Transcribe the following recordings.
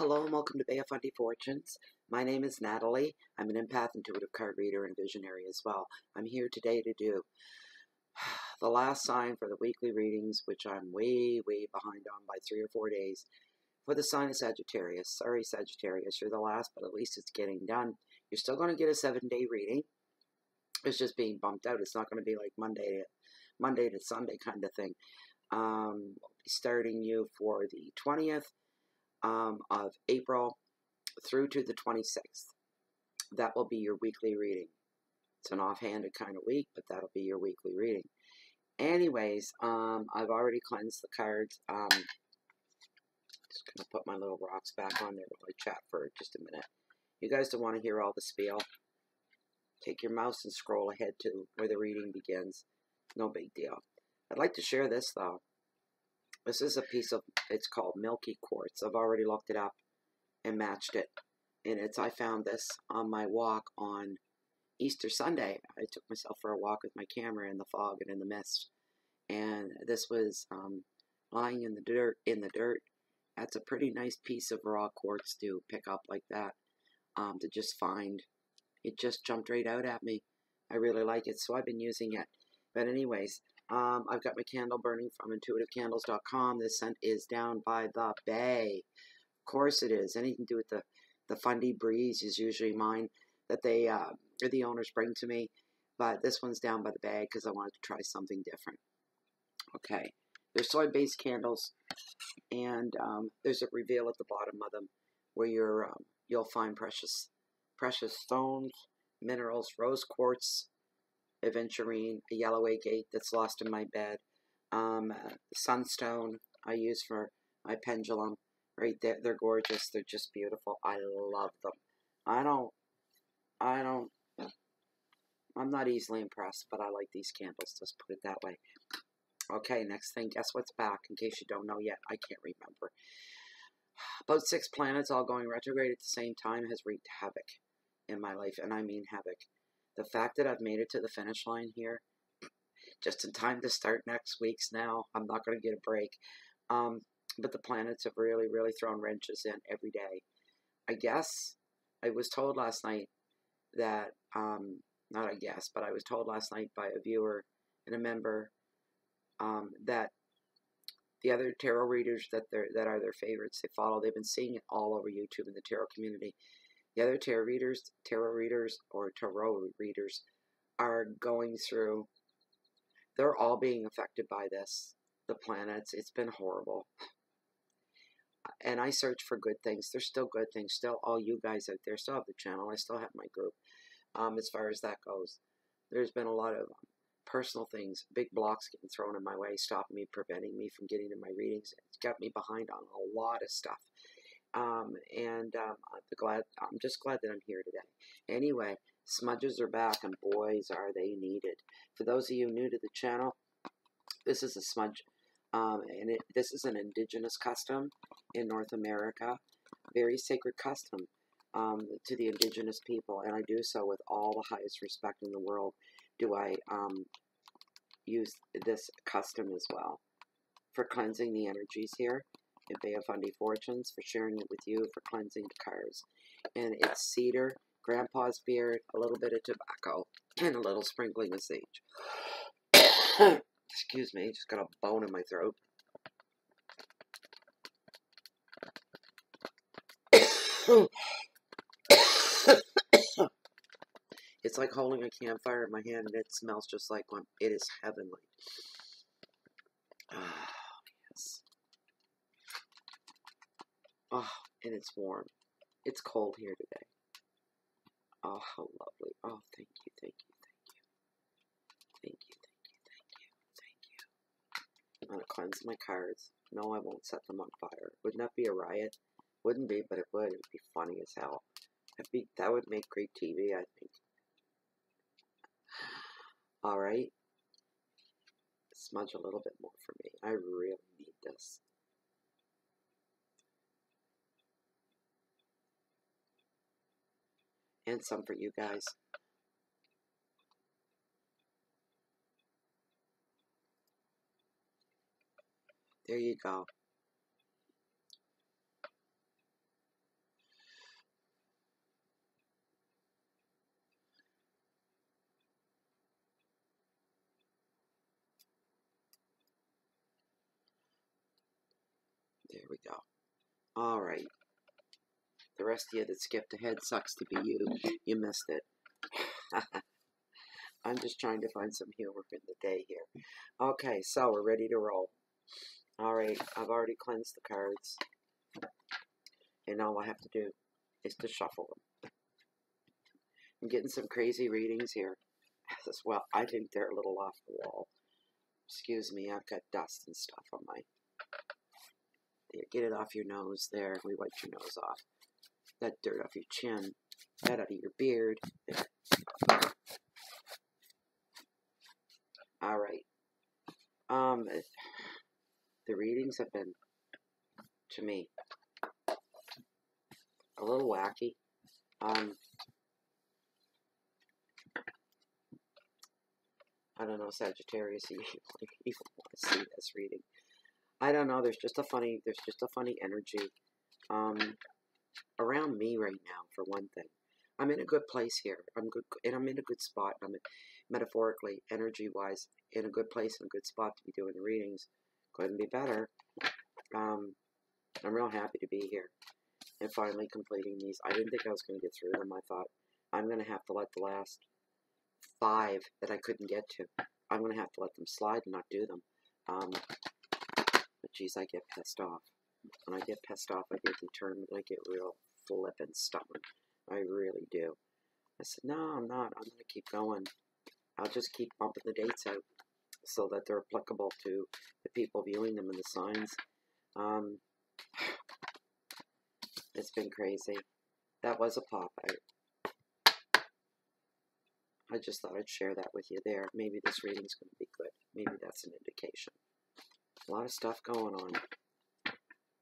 Hello and welcome to Bay of Fundy Fortunes. My name is Natalie. I'm an empath, intuitive card reader, and visionary as well. I'm here today to do the last sign for the weekly readings, which I'm way behind on by 3 or 4 days, for the sign of Sagittarius. Sorry, Sagittarius, you're the last, but at least it's getting done. You're still going to get a 7-day reading. It's just being bumped out. It's not going to be like Monday to Sunday kind of thing. We'll be starting you for the 20th. Of April through to the 26th. That will be your weekly reading. It's an offhanded kind of week, but that'll be your weekly reading. Anyways, I've already cleansed the cards. Just going to put my little rocks back on there while I chat for just a minute. You guys don't want to hear all the spiel. Take your mouse and scroll ahead to where the reading begins. No big deal. I'd like to share this, though. This is a piece of, it's called Milky Quartz. I've already looked it up and matched it. And I found this on my walk on Easter Sunday. I took myself for a walk with my camera in the fog and in the mist. And this was lying in the dirt. That's a pretty nice piece of raw quartz to pick up like that. To just find. It just jumped right out at me. I really like it, so I've been using it. But anyways, I've got my candle burning from intuitivecandles.com. This scent is down by the bay. Of course it is. Anything to do with the fundy breeze is usually mine that they or the owners bring to me. But this one's down by the bay because I wanted to try something different. Okay. They're soy-based candles, and there's a reveal at the bottom of them where you'll find precious stones, minerals, rose quartz, aventurine, a yellow agate that's lost in my bed, sunstone I use for my pendulum. Right there, they're gorgeous. They're just beautiful. I love them. I'm not easily impressed, but I like these candles. Let's put it that way. Okay, next thing. Guess what's back? In case you don't know yet, I can't remember. About 6 planets all going retrograde at the same time has wreaked havoc in my life, and I mean havoc. The fact that I've made it to the finish line here, just in time to start next week's now, I'm not going to get a break. But the planets have really thrown wrenches in every day. I guess, I was told last night that, not I guess, but I was told last night by a viewer and a member that the other tarot readers that are their favorites, they follow, they've been seeing it all over YouTube in the tarot community. The other tarot readers are going through, they're all being affected by this. The planets, it's been horrible. And I search for good things. There's still good things. Still, all you guys out there still have the channel. I still have my group. As far as that goes, there's been a lot of personal things, big blocks getting thrown in my way, stopping me, preventing me from getting to my readings. It's got me behind on a lot of stuff. I'm just glad that I'm here today. Anyway, smudges are back, and boys, are they needed. For those of you new to the channel, this is a smudge, this is an indigenous custom in North America, very sacred custom to the indigenous people, and I do so with all the highest respect in the world. Do I use this custom as well for cleansing the energies here in Bay of Fundy Fortunes, for sharing it with you, for cleansing the cards. And it's cedar, grandpa's beard, a little bit of tobacco, and a little sprinkling of sage. Excuse me, just got a bone in my throat. It's like holding a campfire in my hand, and it smells just like one. It is heavenly. Ah, yes. Oh, and it's warm. It's cold here today. Oh, how lovely. Oh, thank you, thank you, thank you. Thank you, thank you, thank you, thank you. I'm going to cleanse my cards. No, I won't set them on fire. Wouldn't that be a riot? Wouldn't be, but it would. It would be funny as hell. That would make great TV, I think. Alright. Smudge a little bit more for me. I really need this. And some for you guys. There you go. All right. The rest of you that skipped ahead, sucks to be you. You missed it. I'm just trying to find some humor in the day here. Okay, so we're ready to roll. All right, I've already cleansed the cards. And all I have to do is to shuffle them. I'm getting some crazy readings here as well. I think they're a little off the wall. Excuse me, I've got dust and stuff on my... There, get it off your nose there. We wipe your nose off. That dirt off your chin. That out of your beard. There. All right. The readings have been, to me, a little wacky. I don't know, Sagittarius, you even want to see this reading. I don't know, there's just a funny energy around me right now, for one thing. I'm in a good place here. I'm in a good spot. I'm metaphorically, energy-wise, in a good place, in a good spot to be doing the readings. Couldn't be better. I'm real happy to be here and finally completing these. I didn't think I was going to get through them. I thought, I'm going to have to let the last 5 that I couldn't get to, I'm going to have to let them slide and not do them. But geez, I get pissed off. When I get pissed off, I get determined. I get real flippin' stubborn. I really do. I said, no, I'm not. I'm going to keep going. I'll just keep bumping the dates out so that they're applicable to the people viewing them in the signs. It's been crazy. That was a pop-out. I just thought I'd share that with you there. Maybe this reading's going to be good. Maybe that's an indication. A lot of stuff going on.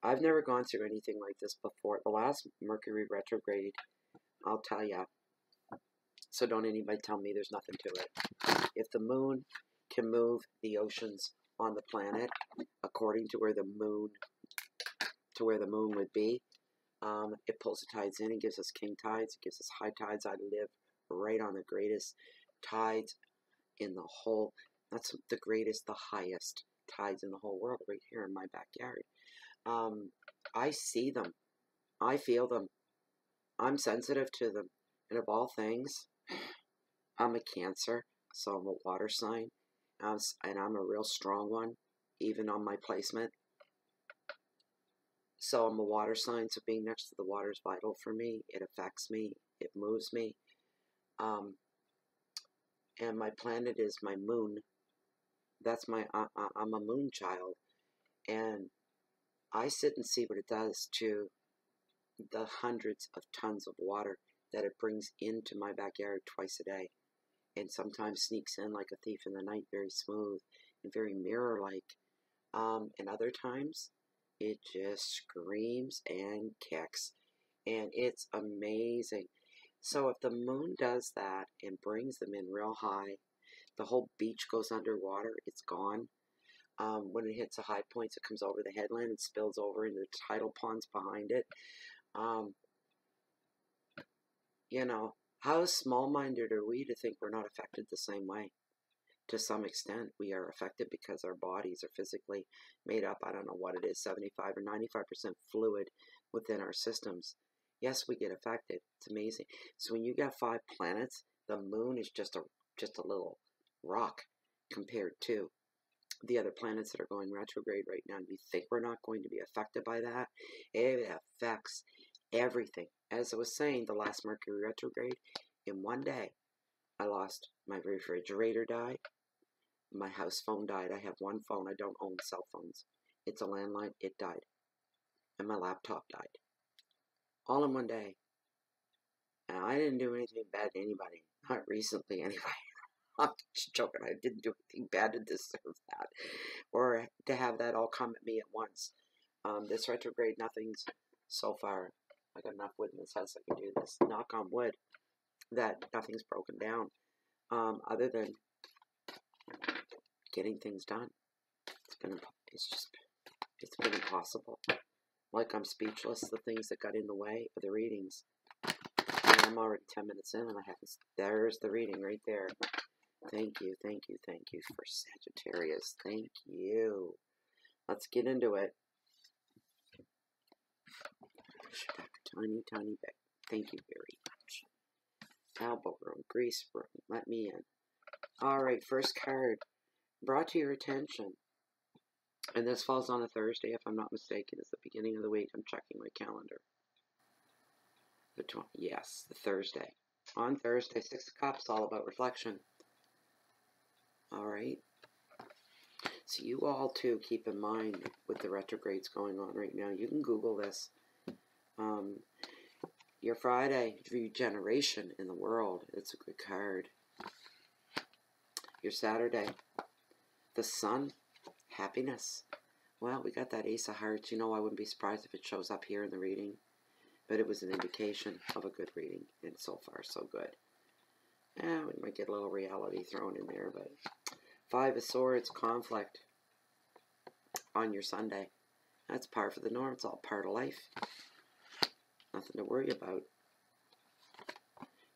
I've never gone through anything like this before. The last Mercury retrograde, I'll tell ya. So don't anybody tell me there's nothing to it. If the moon can move the oceans on the planet according to where the moon would be, it pulls the tides in and gives us king tides. It gives us high tides. I live right on the greatest tides in the whole, that's the greatest, the highest tides in the whole world right here in my backyard. I see them. I feel them. I'm sensitive to them. And of all things, I'm a Cancer, so I'm a water sign. And I'm a real strong one, even on my placement. So I'm a water sign, so being next to the water is vital for me. It affects me. It moves me. And my planet is my moon. That's my, I'm a moon child. And I sit and see what it does to the hundreds of tons of water that it brings into my backyard twice a day. And sometimes sneaks in like a thief in the night, very smooth and very mirror-like. And other times, it just screams and kicks. And it's amazing. So if the moon does that and brings them in real high, the whole beach goes underwater, it's gone. When it hits the high points, it comes over the headland and spills over into the tidal ponds behind it. You know, how small-minded are we to think we're not affected the same way? To some extent, we are affected because our bodies are physically made up, I don't know what it is, 75 or 95% fluid within our systems. Yes, we get affected. It's amazing. So when you got 5 planets, the moon is just a little rock compared to the other planets that are going retrograde right now. You think we're not going to be affected by that? It affects everything. As I was saying, the last Mercury retrograde, in one day, I lost my refrigerator died, my house phone died. I have one phone. I don't own cell phones. It's a landline. It died. And my laptop died. All in one day. And I didn't do anything bad to anybody. Not recently, anyway. I'm just joking. I didn't do anything bad to deserve that. Or to have that all come at me at once. This retrograde, nothing's so far. I got enough wood in this house I can do this. Knock on wood. That nothing's broken down. Other than getting things done. It's been impossible. Like I'm speechless. The things that got in the way of the readings. And I'm already 10 minutes in and I haven't. There's the reading right there. Thank you for Sagittarius. Thank you. Let's get into it. Tiny, tiny bit. Thank you very much. Elbow room, grease room, let me in. Alright, first card. Brought to your attention. And this falls on a Thursday, if I'm not mistaken. It's the beginning of the week. I'm checking my calendar. Yes, the Thursday. On Thursday, 6 of Cups, all about reflection. Alright. So you all, too, keep in mind with the retrogrades going on right now. You can Google this. Your Friday, regeneration in the world. It's a good card. Your Saturday, the Sun, happiness. Well, we got that Ace of Hearts. You know, I wouldn't be surprised if it shows up here in the reading. But it was an indication of a good reading. And so far, so good. We might get a little reality thrown in there. But 5 of Swords, conflict on your Sunday. That's par for the norm. It's all part of life. Nothing to worry about.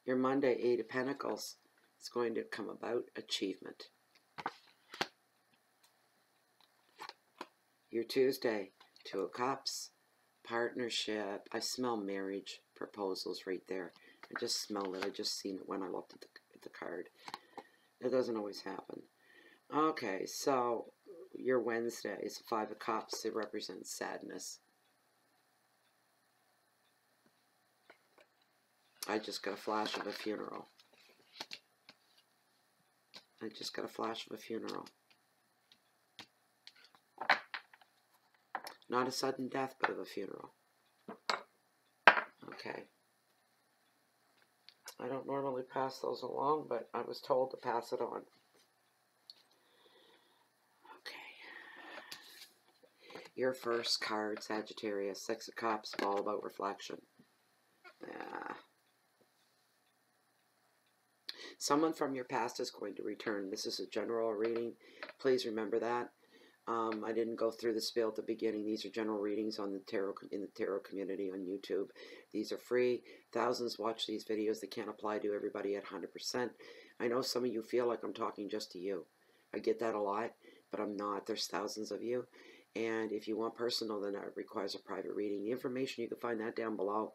Your Monday, 8 of Pentacles. It's going to come about achievement. Your Tuesday, 2 of Cups. Partnership. I smell marriage proposals right there. I just smelled it. I just seen it when I looked at the card. It doesn't always happen. Okay, so your Wednesday is 5 of Cups. It represents sadness. I just got a flash of a funeral. I just got a flash of a funeral. Not a sudden death, but of a funeral. Okay. I don't normally pass those along, but I was told to pass it on. Okay. Your first card, Sagittarius, 6 of Cups, all about reflection. Someone from your past is going to return. This is a general reading. Please remember that. I didn't go through the spiel at the beginning. These are general readings on the tarot, in the tarot community on YouTube. These are free. Thousands watch these videos. They can't apply to everybody at 100%. I know some of you feel like I'm talking just to you. I get that a lot, but I'm not. There's thousands of you. And if you want personal, then that requires a private reading. The information, you can find that down below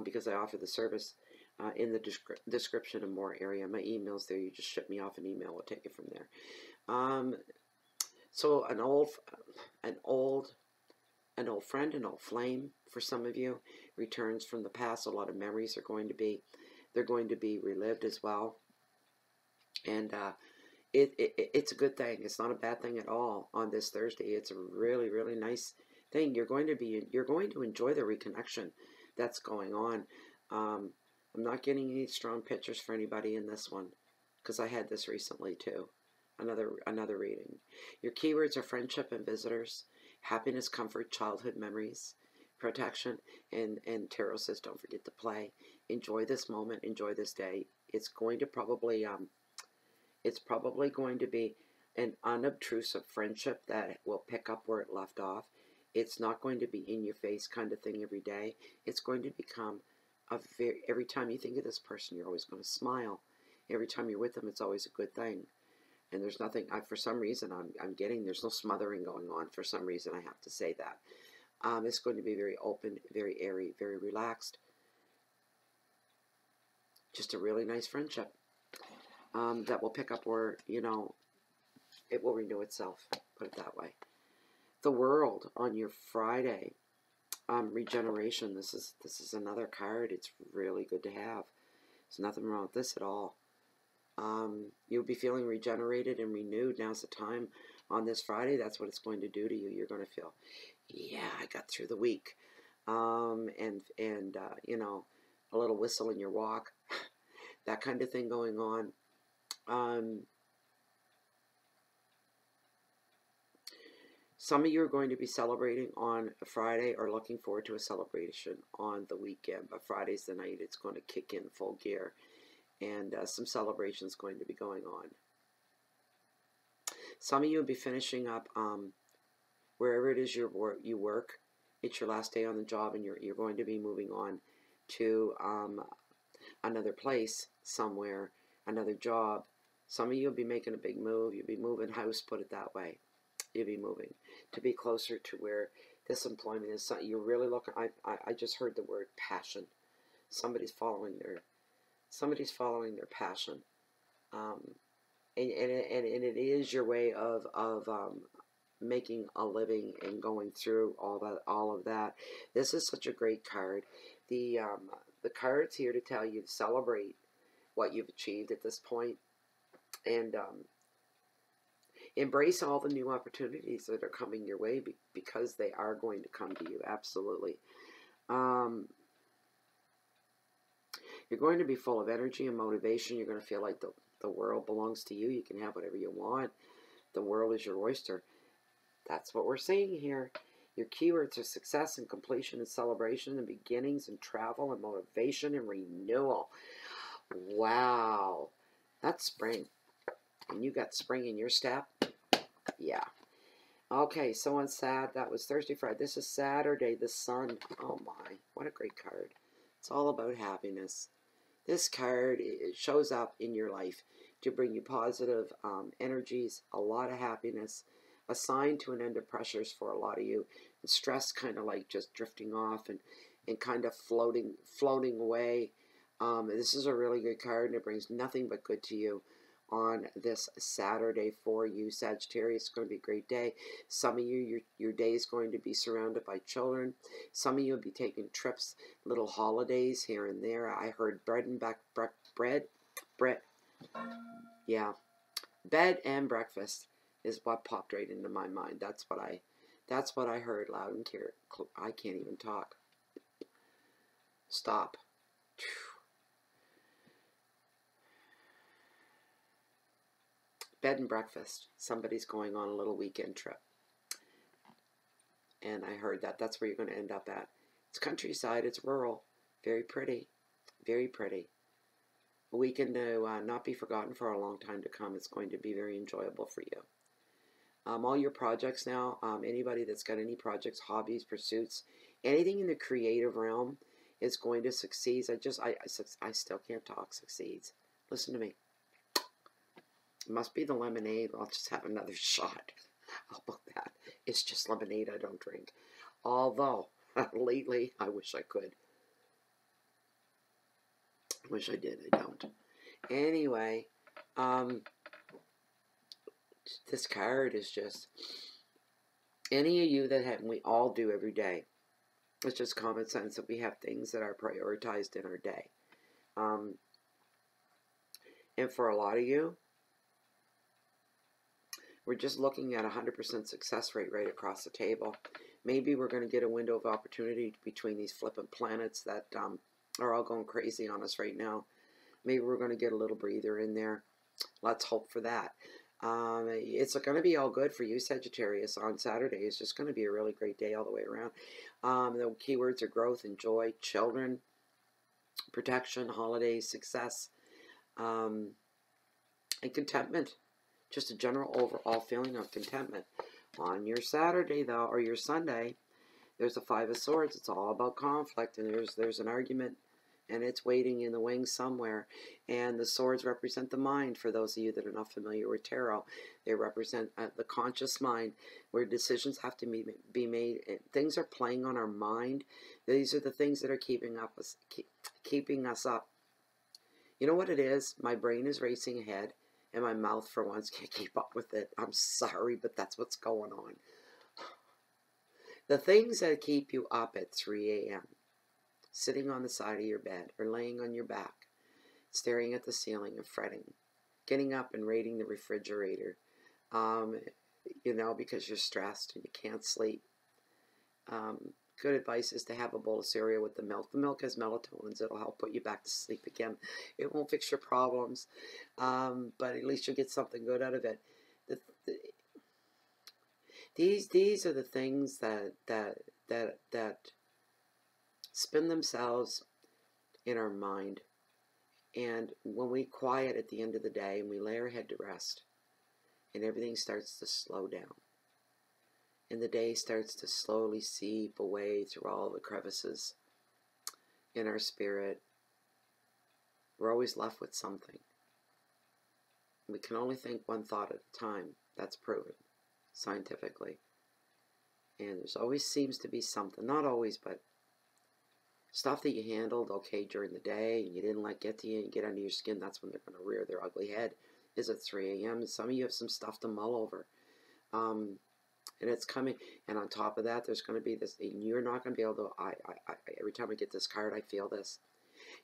because I offer the service in the description and more area. My email's there. You just ship me off an email. We'll take it from there. So an old friend, an old flame for some of you returns from the past. A lot of memories are going to be, they're going to be relived as well. And it's a good thing. It's not a bad thing at all on this Thursday. It's a really, really nice thing. You're going to enjoy the reconnection that's going on. I'm not getting any strong pictures for anybody in this one because I had this recently too. Another reading. Your keywords are friendship and visitors, happiness, comfort, childhood memories, protection, and tarot says don't forget to play. Enjoy this moment. Enjoy this day. It's going to probably going to be an unobtrusive friendship that will pick up where it left off. It's not going to be in your face kind of thing every day. It's going to become every time you think of this person, you're always going to smile. Every time you're with them, it's always a good thing. And there's nothing, for some reason, I'm getting, there's no smothering going on. For some reason, I have to say that. It's going to be very open, very airy, very relaxed. Just a really nice friendship that will pick up where, you know, it will renew itself, put it that way. The World on your Friday. Regeneration. This is another card. It's really good to have. There's nothing wrong with this at all. You'll be feeling regenerated and renewed. Now's the time on this Friday. That's what it's going to do to you. You're going to feel, yeah, I got through the week. You know, a little whistle in your walk, that kind of thing going on. Some of you are going to be celebrating on a Friday or looking forward to a celebration on the weekend. But Friday's the night it's going to kick in full gear. And some celebrations going to be going on. Some of you will be finishing up wherever it is you work. It's your last day on the job and you're going to be moving on to another place somewhere, another job. Some of you will be making a big move. You'll be moving house, put it that way. You'll be moving to be closer to where This employment is something you're really looking. I just heard the word passion. Somebody's following their passion, and it is your way of making a living and going through all of that. This is such a great card. The card's here to tell you to celebrate what you've achieved at this point, and embrace all the new opportunities that are coming your way, because they are going to come to you. Absolutely. You're going to be full of energy and motivation. You're going to feel like the world belongs to you. You can have whatever you want. The world is your oyster. That's what we're seeing here. Your keywords are success and completion and celebration and beginnings and travel and motivation and renewal. Wow. That's spring. And you got spring in your step? Yeah. Okay, so on that was Thursday, Friday. This is Saturday, the sun. Oh my, what a great card. It's all about happiness. This card, it shows up in your life to bring you positive energies, a lot of happiness, a sign to an end of pressures for a lot of you. And stress kind of like just drifting off and kind of floating away. This is a really good card, and it brings nothing but good to you on this Saturday for you, Sagittarius. It's going to be a great day. Some of you, your day is going to be surrounded by children. Some of you will be taking trips, little holidays here and there. I heard bread and breakfast is what popped right into my mind. That's what I heard loud and clear. I can't even talk. Stop. Bed and breakfast. Somebody's going on a little weekend trip. And I heard that. That's where you're going to end up at. It's countryside. It's rural. Very pretty. Very pretty. A weekend to not be forgotten for a long time to come. It's going to be very enjoyable for you. All your projects now, anybody that's got any projects, hobbies, pursuits, anything in the creative realm is going to succeed. I still can't talk. Succeeds. Listen to me. It must be the lemonade. I'll just have another shot. How about that? It's just lemonade I don't drink. Although, lately, I wish I could. Wish I did. I don't. Anyway, this card is just, any of you that have, and we all do every day, it's just common sense that we have things that are prioritized in our day. And for a lot of you, we're just looking at 100% success rate right across the table. Maybe we're going to get a window of opportunity between these flippant planets that are all going crazy on us right now. Maybe we're going to get a little breather in there. Let's hope for that. It's going to be all good for you, Sagittarius, on Saturday. It's just going to be a really great day all the way around. The keywords are growth and joy, children, protection, holidays, success, and contentment. Just a general overall feeling of contentment. On your Saturday, though, or your Sunday, there's a Five of Swords. It's all about conflict, and there's an argument, and it's waiting in the wings somewhere. And the swords represent the mind. For those of you that are not familiar with tarot, they represent the conscious mind, where decisions have to be made. Things are playing on our mind. These are the things that are keeping us up. You know what it is? My brain is racing ahead, and my mouth, for once, can't keep up with it. I'm sorry, but that's what's going on. The things that keep you up at 3 a.m., sitting on the side of your bed or laying on your back, staring at the ceiling and fretting, getting up and raiding the refrigerator, because you're stressed and you can't sleep. Good advice is to have a bowl of cereal with the milk. The milk has melatonin. It'll help put you back to sleep again. It won't fix your problems, but at least you'll get something good out of it. These are the things that spin themselves in our mind. And when we quiet at the end of the day and we lay our head to rest, and everything starts to slow down, and the day starts to slowly seep away through all the crevices in our spirit, we're always left with something. We can only think one thought at a time. That's proven scientifically. And there's always seems to be something, not always, but stuff that you handled okay during the day and you didn't let get to you and get under your skin. That's when they're going to rear their ugly head, is at 3 a.m. And some of you have some stuff to mull over. And it's coming. And on top of that, there's going to be this, and you're not going to be able to, every time I get this card, I feel this.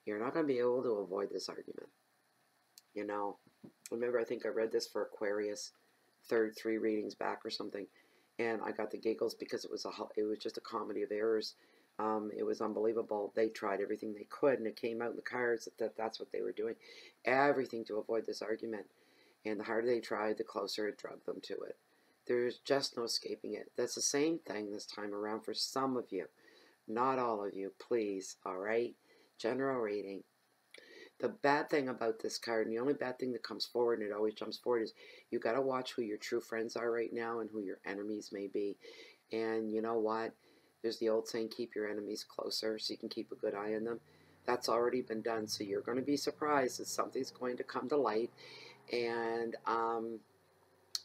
You're not going to be able to avoid this argument. You know, remember, I think I read this for Aquarius, 3 readings back or something, and I got the giggles because it was just a comedy of errors. It was unbelievable. They tried everything they could, and it came out in the cards that's what they were doing, everything to avoid this argument. And the harder they tried, the closer it drug them to it. There's just no escaping it. That's the same thing this time around for some of you, not all of you. Please, all right. General reading. The bad thing about this card, and the only bad thing that comes forward, and it always jumps forward, is you got to watch who your true friends are right now and who your enemies may be. And you know what? There's the old saying, keep your enemies closer so you can keep a good eye on them. That's already been done, so you're going to be surprised that something's going to come to light, and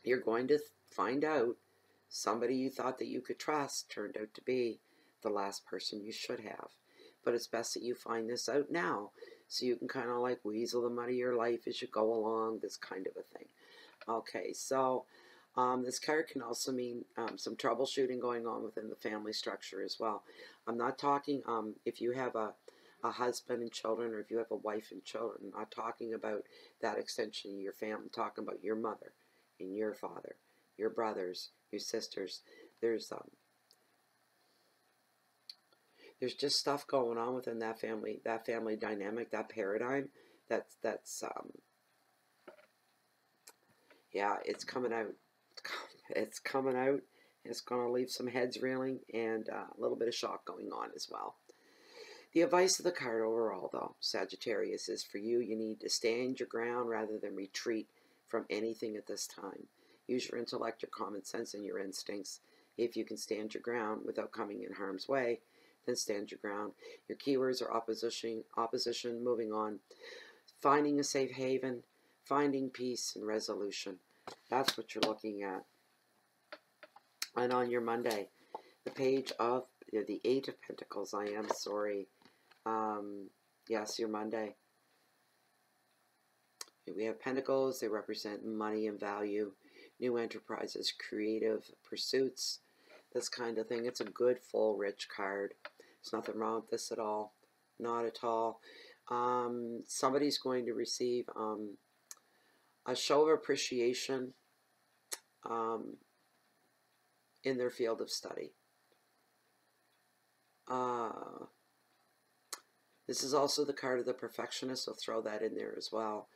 you're going to find out somebody you thought that you could trust turned out to be the last person you should have. But it's best that you find this out now, so you can kind of like weasel them out of your life as you go along, this kind of a thing. Okay, so this card can also mean some troubleshooting going on within the family structure as well. I'm not talking if you have a husband and children, or if you have a wife and children. I'm not talking about that extension of your family. I'm talking about your mother and your father, your brothers, your sisters. There's just stuff going on within that family dynamic, that paradigm. Yeah, it's coming out. It's coming out. It's going to leave some heads reeling and a little bit of shock going on as well. The advice of the card overall, though, Sagittarius, is for you, you need to stand your ground rather than retreat from anything at this time. Use your intellect, your common sense, and your instincts. If you can stand your ground without coming in harm's way, then stand your ground. Your keywords are opposition, moving on, finding a safe haven, finding peace and resolution. That's what you're looking at. And on your Monday, the page of the 8 of Pentacles, I am sorry. Yes, your Monday. We have Pentacles. They represent money and value, new enterprises, creative pursuits, this kind of thing. It's a good, full, rich card. There's nothing wrong with this at all. Not at all. Somebody's going to receive a show of appreciation in their field of study. This is also the card of the perfectionist, so throw that in there as well.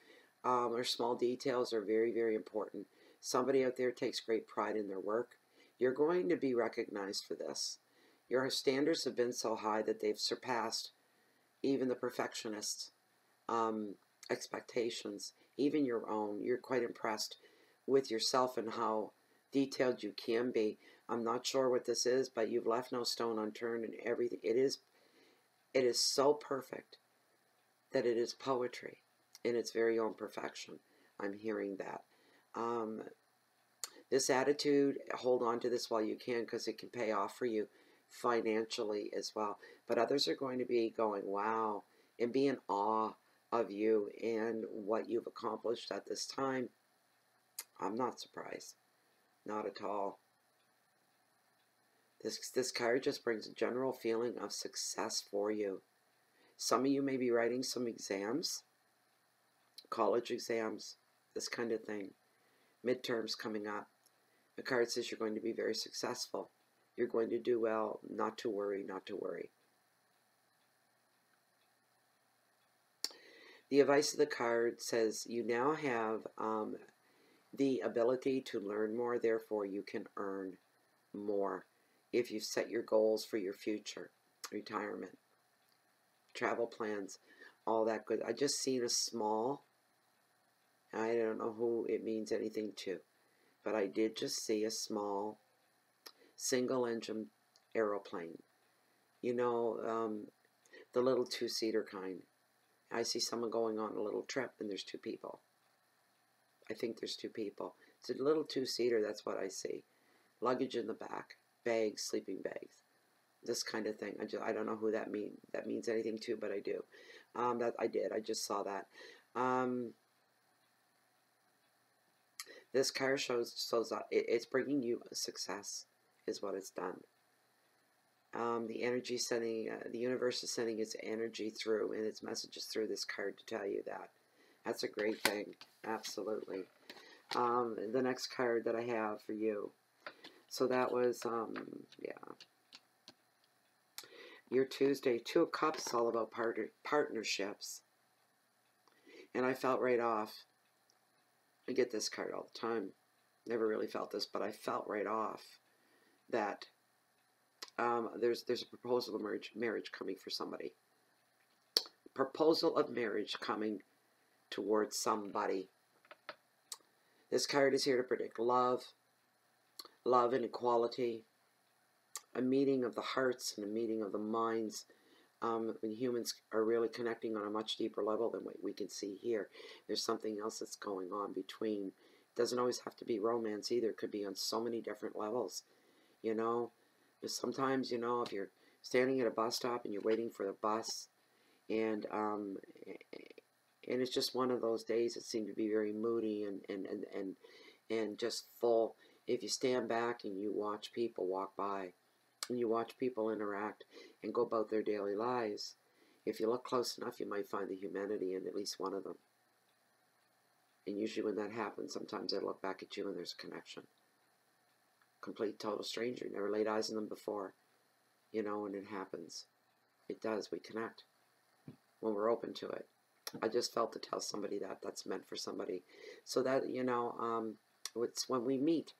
Our small details are very, very important. Somebody out there takes great pride in their work. You're going to be recognized for this. Your standards have been so high that they've surpassed even the perfectionist's expectations, even your own. You're quite impressed with yourself and how detailed you can be. I'm not sure what this is, but you've left no stone unturned, and everything. It is so perfect that it is poetry in its very own perfection. I'm hearing that. This attitude, hold on to this while you can, because it can pay off for you financially as well. But others are going to be going, wow, and be in awe of you and what you've accomplished at this time. I'm not surprised. Not at all. This card just brings a general feeling of success for you. Some of you may be writing some exams, college exams, this kind of thing. Midterms coming up. The card says you're going to be very successful. You're going to do well. Not to worry, not to worry. The advice of the card says you now have the ability to learn more, therefore you can earn more if you've set your goals for your future, retirement, travel plans, all that good. I just seen a small, I don't know who it means anything to, but I did just see a small single-engine aeroplane. You know, the little 2-seater kind. I see someone going on a little trip and there's 2 people. I think there's 2 people. It's a little 2-seater, that's what I see. Luggage in the back. bags, sleeping bags, this kind of thing. I don't know who that means anything to, but I do. I just saw that. This card shows it's bringing you success, is what it's done. The energy sending, the universe is sending its energy through and its messages through this card to tell you that. That's a great thing, absolutely. The next card that I have for you. So that was, yeah. Your Tuesday, Two of Cups, all about partnerships. And I felt right off. I get this card all the time. Never really felt this, but I felt right off that there's a proposal of marriage coming for somebody. Proposal of marriage coming towards somebody. This card is here to predict love and equality, a meeting of the hearts and a meeting of the minds, when humans are really connecting on a much deeper level than what we can see here. There's something else that's going on between. It doesn't always have to be romance either. It could be on so many different levels, you know. Sometimes, you know, if you're standing at a bus stop and you're waiting for the bus, and it's just one of those days that seem to be very moody and just full. If you stand back and you watch people walk by, and you watch people interact and go about their daily lives, if you look close enough, you might find the humanity in at least one of them. And usually when that happens, sometimes they look back at you and there's a connection. Complete, total stranger. Never laid eyes on them before. You know, and it happens. It does. We connect when we're open to it. I just felt to tell somebody that that's meant for somebody. So that, you know, it's when we meet.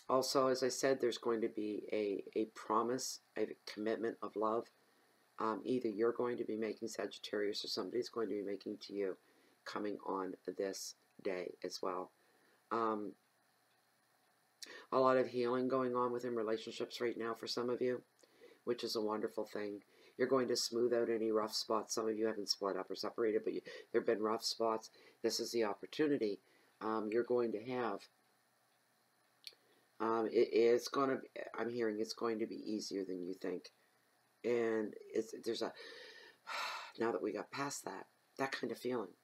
Also, as I said, there's going to be a promise, a commitment of love. Either you're going to be making Sagittarius or somebody's going to be making to you coming on this day as well. A lot of healing going on within relationships right now for some of you, which is a wonderful thing. You're going to smooth out any rough spots. Some of you haven't split up or separated, but there have been rough spots. This is the opportunity you're going to have. It's going to, I'm hearing it's going to be easier than you think. And there's a, now that we got past that kind of feeling.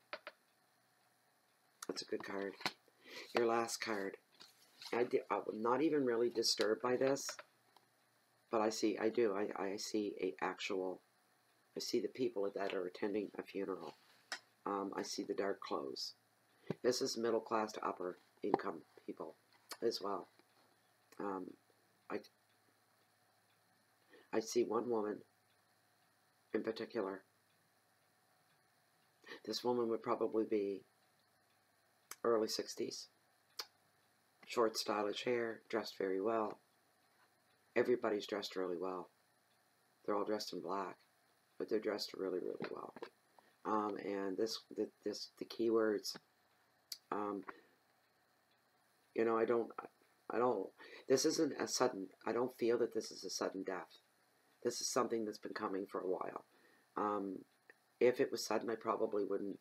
That's a good card. Your last card. I'm not even really disturbed by this, but I see I see the people that are attending a funeral. I see the dark clothes. This is middle class to upper income people as well. I see one woman in particular. This woman would probably be early 60s. Short, stylish hair, dressed very well. Everybody's dressed really well. They're all dressed in black, but they're dressed really, really well. And the keywords, you know, I don't, this isn't a sudden, I don't feel that this is a sudden death. This is something that's been coming for a while. If it was sudden, I probably wouldn't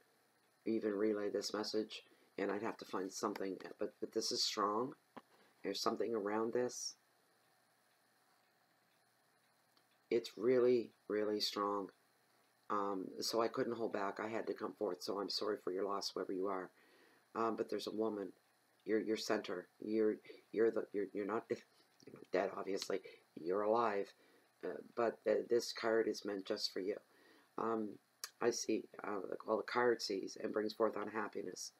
even relay this message, and I'd have to find something, but this is strong. There's something around this. It's really, really strong. So I couldn't hold back. I had to come forth. So I'm sorry for your loss, whoever you are. But there's a woman. You're center. You're not dead, obviously. You're alive. But this card is meant just for you. I see, well, the card sees and brings forth unhappiness.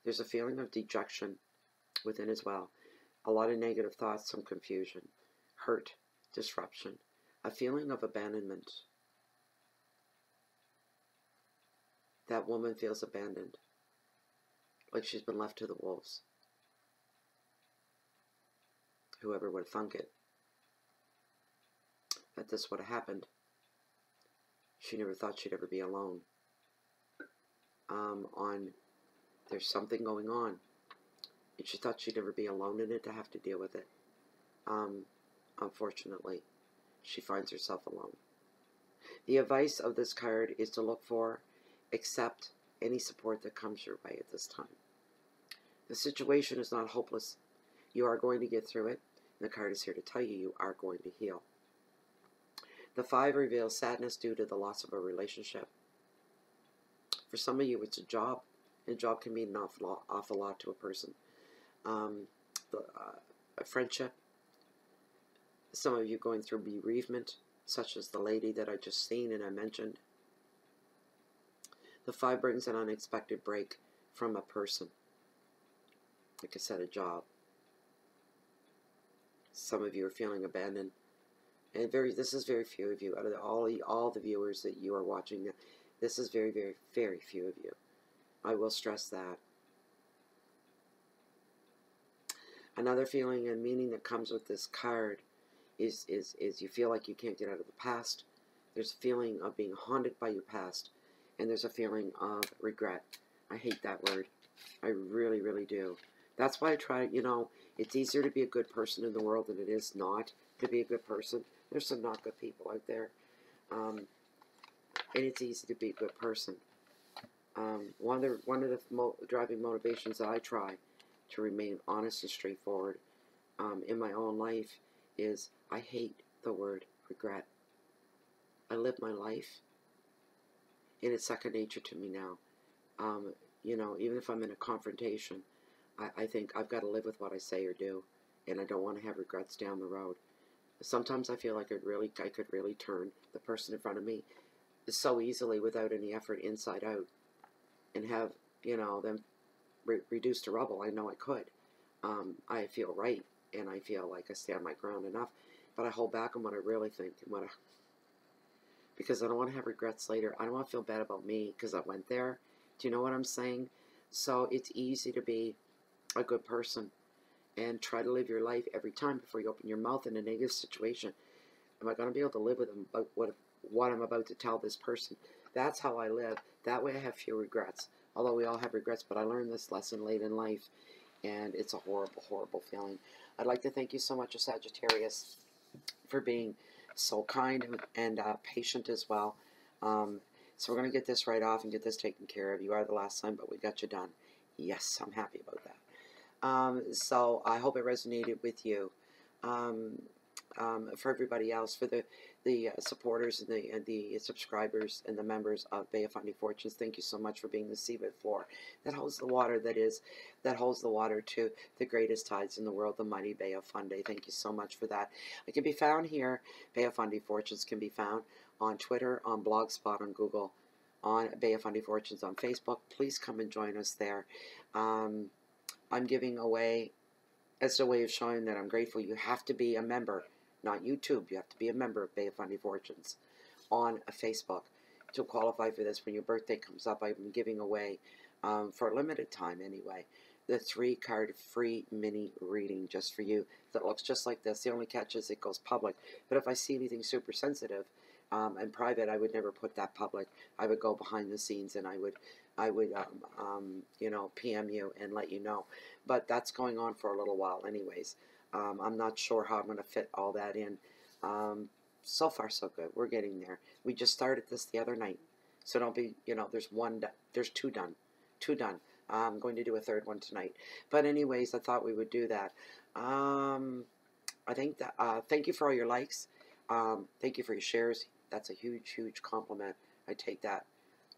There's a feeling of dejection within as well. A lot of negative thoughts, some confusion, hurt, disruption, a feeling of abandonment. That woman feels abandoned, like she's been left to the wolves. Whoever would have thunk it, that this would have happened. She never thought she'd ever be alone. There's something going on, and she thought she'd never be alone in it to have to deal with it. Unfortunately, she finds herself alone. The advice of this card is to look for, accept any support that comes your way at this time. The situation is not hopeless. You are going to get through it. And the card is here to tell you you are going to heal. The 5 reveals sadness due to the loss of a relationship. For some of you, it's a job. And a job can mean an awful lot to a person. A friendship. Some of you going through bereavement, such as the lady that I just seen and I mentioned. The 5 brings an unexpected break from a person. Like I said, a job. Some of you are feeling abandoned. And this is very few of you. Out of all the viewers that you are watching, this is very, very, very few of you. I will stress that. Another feeling and meaning that comes with this card is you feel like you can't get out of the past. There's a feeling of being haunted by your past. And there's a feeling of regret. I hate that word. I really, really do. That's why I try, it's easier to be a good person in the world than it is not to be a good person. There's some not good people out there. And it's easy to be a good person. One of the driving motivations that I try to remain honest and straightforward in my own life is I hate the word regret. I live my life, and it's second nature to me now. Even if I'm in a confrontation, I think I've got to live with what I say or do, and I don't want to have regrets down the road. Sometimes I feel like I could really turn the person in front of me so easily without any effort inside out, and have them reduced to rubble. I know I could. I feel right, and I feel like I stand my ground enough, but I hold back on what I really think and because I don't want to have regrets later. I don't want to feel bad about me because I went there. Do you know what I'm saying? So it's easy to be a good person and try to live your life every time before you open your mouth in a negative situation. Am I going to be able to live with them about what I'm about to tell this person? That's how I live. That way I have few regrets. Although we all have regrets, but I learned this lesson late in life, and it's a horrible, horrible feeling. I'd like to thank you so much, Sagittarius, for being so kind and patient as well. So we're going to get this right off and get this taken care of. You are the last sign, but we got you done. Yes, I'm happy about that. So I hope it resonated with you. For everybody else, for the supporters and the subscribers and the members of Bay of Fundy Fortunes, thank you so much for being the seabed floor that holds the water, that holds the water to the greatest tides in the world, the mighty Bay of Fundy. Thank you so much for that. It can be found here. Bay of Fundy Fortunes can be found on Twitter, on Blogspot, on Google, on Bay of Fundy Fortunes on Facebook. Please come and join us there. I'm giving away, as a way of showing that I'm grateful, you have to be a member. Not YouTube. You have to be a member of Bay of Fundy Fortunes on Facebook to qualify for this. When your birthday comes up, I've been giving away, for a limited time anyway, the 3-card free mini reading just for you that looks just like this. The only catch is it goes public. But if I see anything super sensitive and private, I would never put that public. I would go behind the scenes and I would PM you and let you know. But that's going on for a little while anyways. I'm not sure how I'm going to fit all that in. So far, so good. We're getting there. We just started this the other night. So don't be, there's 2 done. 2 done. I'm going to do a 3rd one tonight. But anyways, I thought we would do that. I think that, thank you for all your likes. Thank you for your shares. That's a huge, huge compliment. I take that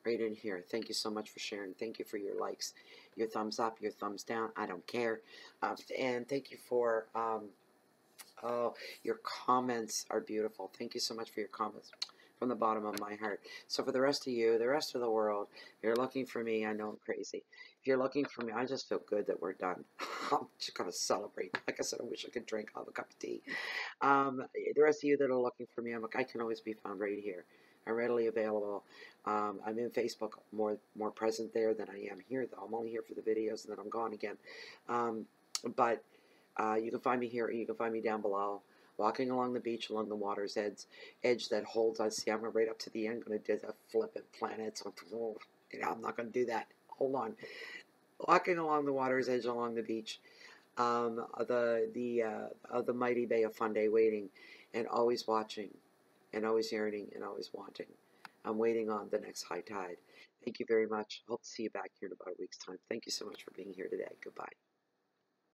right in here. Thank you so much for sharing. Thank you for your likes, your thumbs up, your thumbs down. I don't care. And thank you for, your comments are beautiful. Thank you so much for your comments from the bottom of my heart. So for the rest of you, the rest of the world, if you're looking for me, I know I'm crazy. If you're looking for me, I just feel good that we're done. I'm just going to celebrate. Like I said, I wish I could drink, have a cup of tea. The rest of you that are looking for me, I can always be found right here. I'm readily available. I'm in Facebook, more present there than I am here, though. I'm only here for the videos, and then I'm gone again. But you can find me here, and you can find me down below, walking along the beach, along the water's edge that holds us. See, I'm right up to the end, going to do the flipping planets. I'm not going to do that. Hold on. Walking along the water's edge, along the beach, of the mighty Bay of Fundy, waiting, and always watching, and always yearning, and always wanting. I'm waiting on the next high tide. Thank you very much. Hope to see you back here in about a week's time. Thank you so much for being here today. Goodbye.